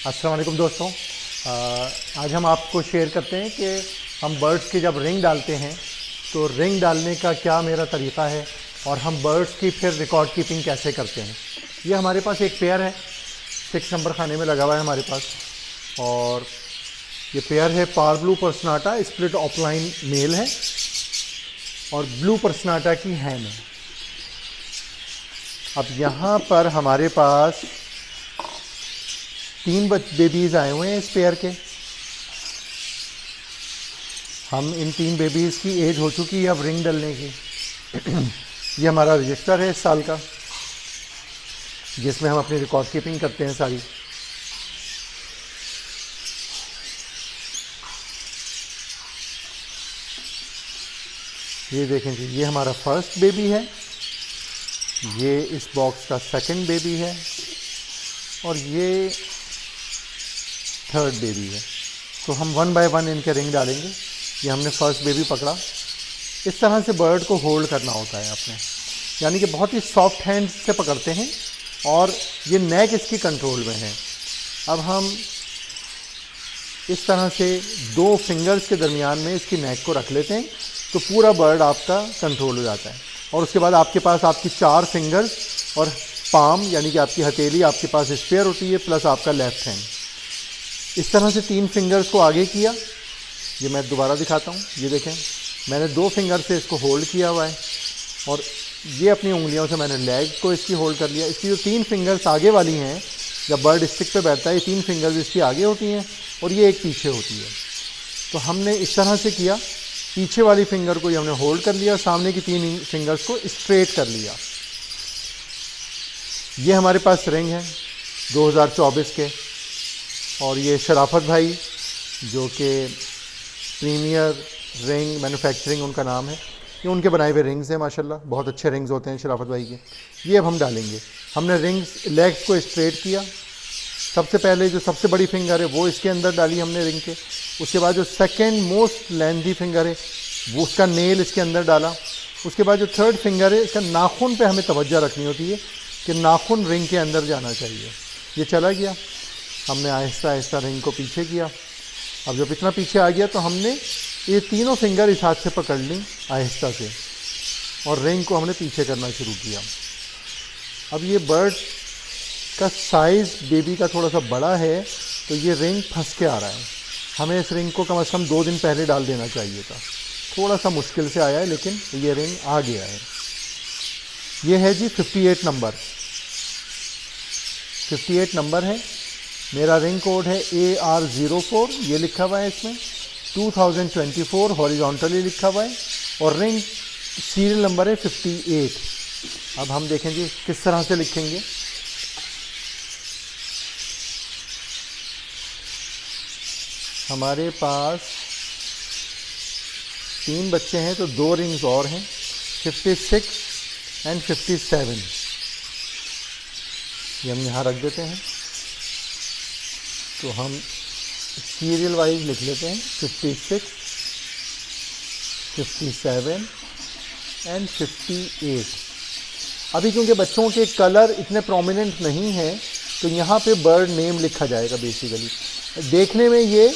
अस्सलाम वालेकुम दोस्तों। आज हम आपको शेयर करते हैं कि हम बर्ड्स की जब रिंग डालते हैं तो रिंग डालने का क्या मेरा तरीक़ा है और हम बर्ड्स की फिर रिकॉर्ड कीपिंग कैसे करते हैं। ये हमारे पास एक पेयर है, 6 नंबर खाने में लगा हुआ है हमारे पास, और ये पेयर है पार ब्लू पर्सनाटा स्प्लिट ऑफलाइन मेल है और ब्लू पर्सनाटा की हैन है। अब यहाँ पर हमारे पास 3 बेबीज़ आए हुए हैं इस पेयर के। हम इन 3 बेबीज़ की एज हो चुकी है अब रिंग डलने की। ये हमारा रजिस्टर है इस साल का, जिसमें हम अपनी रिकॉर्ड कीपिंग करते हैं सारी। ये देखें जी, ये हमारा फर्स्ट बेबी है, ये इस बॉक्स का सेकंड बेबी है और ये थर्ड बेबी है। तो हम 1 बाय 1 इनके रिंग डालेंगे। ये हमने फर्स्ट बेबी पकड़ा। इस तरह से बर्ड को होल्ड करना होता है अपने, यानी कि बहुत ही सॉफ्ट हैंड से पकड़ते हैं और ये नेक इसकी कंट्रोल में है। अब हम इस तरह से 2 फिंगर्स के दरमियान में इसकी नेक को रख लेते हैं तो पूरा बर्ड आपका कंट्रोल हो जाता है। और उसके बाद आपके पास आपकी 4 फिंगर्स और पाम यानी कि आपकी हथेली आपके पास स्पेयर होती है, प्लस आपका लेफ्ट हैंड। इस तरह से 3 फिंगर्स को आगे किया। ये मैं दोबारा दिखाता हूँ। ये देखें, मैंने 2 फिंगर से इसको होल्ड किया हुआ है और ये अपनी उंगलियों से मैंने लेग को इसकी होल्ड कर लिया। इसकी जो 3 फिंगर्स आगे वाली हैं, जब बर्ड स्टिक पे बैठता है, ये 3 फिंगर्स इसकी आगे होती हैं और ये एक पीछे होती है। तो हमने इस तरह से किया, पीछे वाली फिंगर को ये हमने होल्ड कर लिया, सामने की 3 फिंगर्स को स्ट्रेट कर लिया। ये हमारे पास रिंग है 2024 के, और ये शराफत भाई जो कि प्रीमियर रिंग मैन्युफैक्चरिंग उनका नाम है, ये उनके बनाए हुए रिंग्स हैं। माशाल्लाह बहुत अच्छे रिंग्स होते हैं शराफत भाई के। ये अब हम डालेंगे। हमने रिंग्स लेग्स को स्ट्रेट किया। सबसे पहले जो सबसे बड़ी फिंगर है वो इसके अंदर डाली हमने रिंग के। उसके बाद जो सेकेंड मोस्ट लेंथी फिंगर है वो उसका नेल इसके अंदर डाला। उसके बाद जो थर्ड फिंगर है इसका नाखून पे हमें तवज्जो रखनी होती है कि नाखून रिंग के अंदर जाना चाहिए। ये चला गया। हमने आहिस्ता आहिस्ता रिंग को पीछे किया। अब जब इतना पीछे आ गया तो हमने ये तीनों फिंगर इस हाथ से पकड़ ली आहिस्ता से और रिंग को हमने पीछे करना शुरू किया। अब ये बर्ड का साइज़ बेबी का थोड़ा सा बड़ा है तो ये रिंग फंस के आ रहा है। हमें इस रिंग को कम से कम 2 दिन पहले डाल देना चाहिए था। थोड़ा सा मुश्किल से आया है लेकिन ये रिंग आ गया है। ये है जी 58 नंबर, 58 नंबर है। मेरा रिंग कोड है AR04, ये लिखा हुआ है इसमें 2024 हॉरिजॉन्टली लिखा हुआ है और रिंग सीरियल नंबर है 58। अब हम देखें जी किस तरह से लिखेंगे। हमारे पास 3 बच्चे हैं तो 2 रिंग्स और हैं, 56 एंड 57। ये हम यहाँ रख देते हैं तो हम सीरियल वाइज लिख लेते हैं 56, 57 एंड 58। अभी क्योंकि बच्चों के कलर इतने प्रोमिनेंट नहीं हैं तो यहाँ पे बर्ड नेम लिखा जाएगा। बेसिकली देखने में ये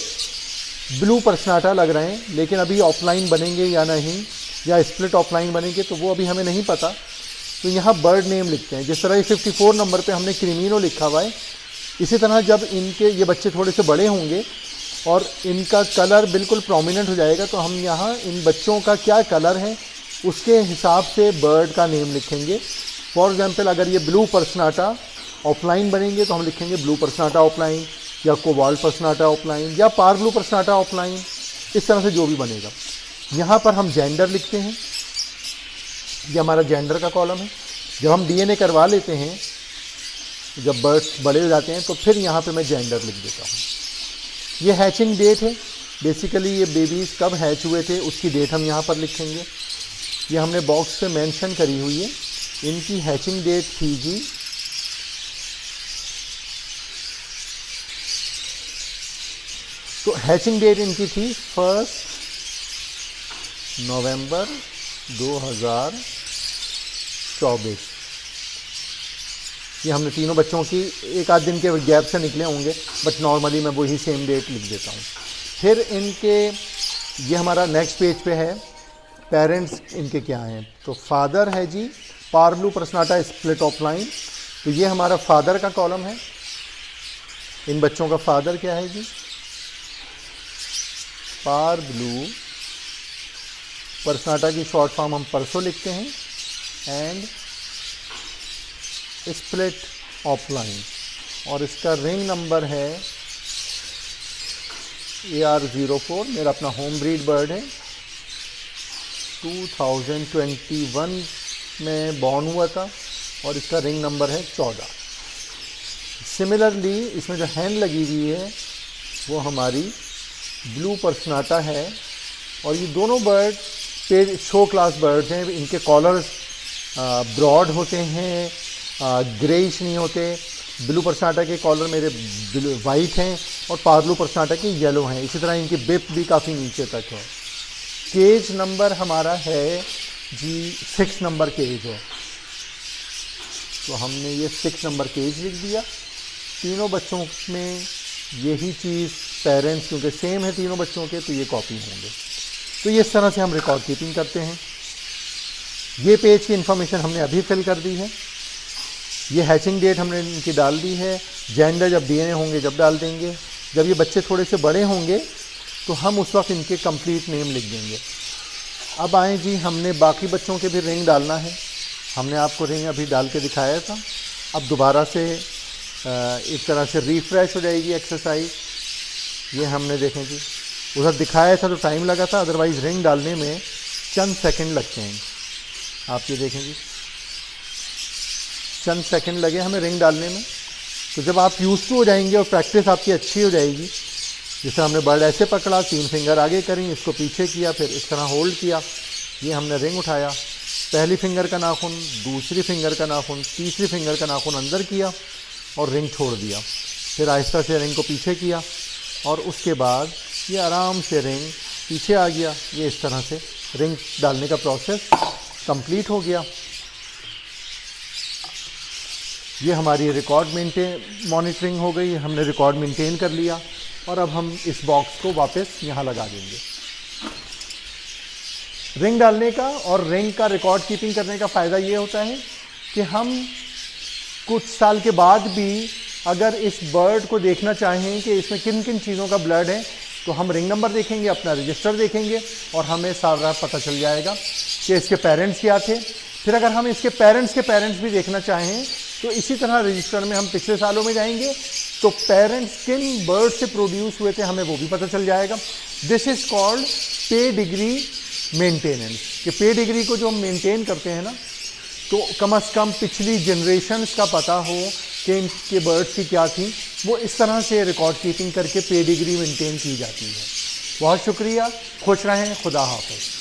ब्लू पर्सनाटा लग रहे हैं लेकिन अभी ऑफलाइन बनेंगे या नहीं, या स्प्लिट ऑफलाइन बनेंगे तो वो अभी हमें नहीं पता। तो यहाँ बर्ड नेम लिखते हैं। जिस तरह ये 54 नंबर पे हमने क्रिमिनो लिखा हुआ है, इसी तरह जब इनके ये बच्चे थोड़े से बड़े होंगे और इनका कलर बिल्कुल प्रोमिनेंट हो जाएगा तो हम यहाँ इन बच्चों का क्या कलर है उसके हिसाब से बर्ड का नेम लिखेंगे। फॉर एग्जांपल अगर ये ब्लू पर्सनाटा ऑफलाइन बनेंगे तो हम लिखेंगे ब्लू पर्सनाटा ऑफलाइन, या कोबाल्ट पर्सनाटा ऑफलाइन, या पार ब्लू पर्सनाटा ऑफलाइन, इस तरह से जो भी बनेगा। यहाँ पर हम जेंडर लिखते हैं। ये हमारा जेंडर का कॉलम है। जब हम DNA करवा लेते हैं, जब बर्ड्स बड़े हो जाते हैं तो फिर यहाँ पे मैं जेंडर लिख देता हूँ। ये हैचिंग डेट है। बेसिकली ये बेबीज़ कब हैच हुए थे उसकी डेट हम यहाँ पर लिखेंगे। ये हमने बॉक्स पे मेंशन करी हुई है। इनकी हैचिंग डेट थी जी 1 नवंबर 2024। ये हमने तीनों बच्चों की एक आध दिन के गैप से निकले होंगे, बट नॉर्मली मैं वही सेम डेट लिख देता हूँ। फिर इनके ये हमारा नेक्स्ट पेज पे है, पेरेंट्स इनके क्या हैं। तो फादर है जी पारब्लू पर्सनाटा स्प्लिट ऑफ लाइन, तो ये हमारा फादर का कॉलम है। इन बच्चों का फादर क्या है जी, पारब्लू पर्सनाटा की शॉर्ट फॉर्म हम परसों लिखते हैं, एंड स्प्लिट ऑफ लाइन, और इसका रिंग नंबर है AR04। मेरा अपना होम ब्रीड बर्ड है, 2021 में बॉर्न हुआ था, और इसका रिंग नंबर है 14। सिमिलरली इसमें जो हैंड लगी हुई है वो हमारी ब्लू पर्सनाटा है, और ये दोनों बर्ड पे शो क्लास बर्ड्स हैं। इनके कॉलर्स ब्रॉड होते हैं, ग्रेइश नहीं होते। ब्लू पर्सनाटा के कॉलर मेरे वाइट हैं और पारब्लू पर्सनाटा के येलो हैं। इसी तरह इनकी बिप भी काफ़ी नीचे तक है। केज नंबर हमारा है जी 6 नंबर केज है, तो हमने ये 6 नंबर केज लिख दिया। तीनों बच्चों में यही चीज़ पेरेंट्स क्योंकि सेम है तीनों बच्चों के, तो ये कॉपी होंगे। तो ये इस तरह से हम रिकॉर्ड कीपिंग करते हैं। ये पेज की इन्फॉर्मेशन हमने अभी फिल कर दी है। ये हैचिंग डेट हमने इनकी डाल दी है। जेंडर जब DNA होंगे जब डाल देंगे। जब ये बच्चे थोड़े से बड़े होंगे तो हम उस वक्त इनके कंप्लीट नेम लिख देंगे। अब आए जी, हमने बाकी बच्चों के भी रिंग डालना है। हमने आपको रिंग अभी डाल के दिखाया था। अब दोबारा से एक तरह से रिफ्रेश हो जाएगी एक्सरसाइज। ये हमने देखें जी, उधर दिखाया था तो टाइम लगा था, अदरवाइज़ रिंग डालने में चंद सेकंड लगते हैं। आप ये देखें जी, चंद सेकंड लगे हमें रिंग डालने में। तो जब आप यूज़ टू हो जाएंगे और प्रैक्टिस आपकी अच्छी हो जाएगी, जैसे हमने बर्ड ऐसे पकड़ा, 3 फिंगर आगे करी, इसको पीछे किया, फिर इस तरह होल्ड किया, ये हमने रिंग उठाया, पहली फिंगर का नाखून, दूसरी फिंगर का नाखून, तीसरी फिंगर का नाखून अंदर किया और रिंग छोड़ दिया, फिर आहिस्ता से रिंग को पीछे किया, और उसके बाद ये आराम से रिंग पीछे आ गया। ये इस तरह से रिंग डालने का प्रोसेस कंप्लीट हो गया। ये हमारी रिकॉर्ड मॉनिटरिंग हो गई, हमने रिकॉर्ड मेंटेन कर लिया, और अब हम इस बॉक्स को वापस यहाँ लगा देंगे। रिंग डालने का और रिंग का रिकॉर्ड कीपिंग करने का फ़ायदा ये होता है कि हम कुछ साल के बाद भी अगर इस बर्ड को देखना चाहें कि इसमें किन किन चीज़ों का ब्लड है, तो हम रिंग नंबर देखेंगे, अपना रजिस्टर देखेंगे, और हमें सारा पता चल जाएगा कि इसके पेरेंट्स क्या थे। फिर अगर हम इसके पेरेंट्स भी देखना चाहें तो इसी तरह रजिस्टर में हम पिछले सालों में जाएंगे, तो पेरेंट्स किन बर्ड से प्रोड्यूस हुए थे हमें वो भी पता चल जाएगा। दिस इज़ कॉल्ड पे डिग्री मेंटेनेंस। कि पे डिग्री को जो हम मेंटेन करते हैं ना, तो कम से कम पिछली जनरेशन्स का पता हो कि इनके बर्ड्स की क्या थी, वो इस तरह से रिकॉर्ड कीपिंग करके पे डिग्री मेंटेन की जाती है। बहुत शुक्रिया, खुश रहें, खुदा हाफ़िज़।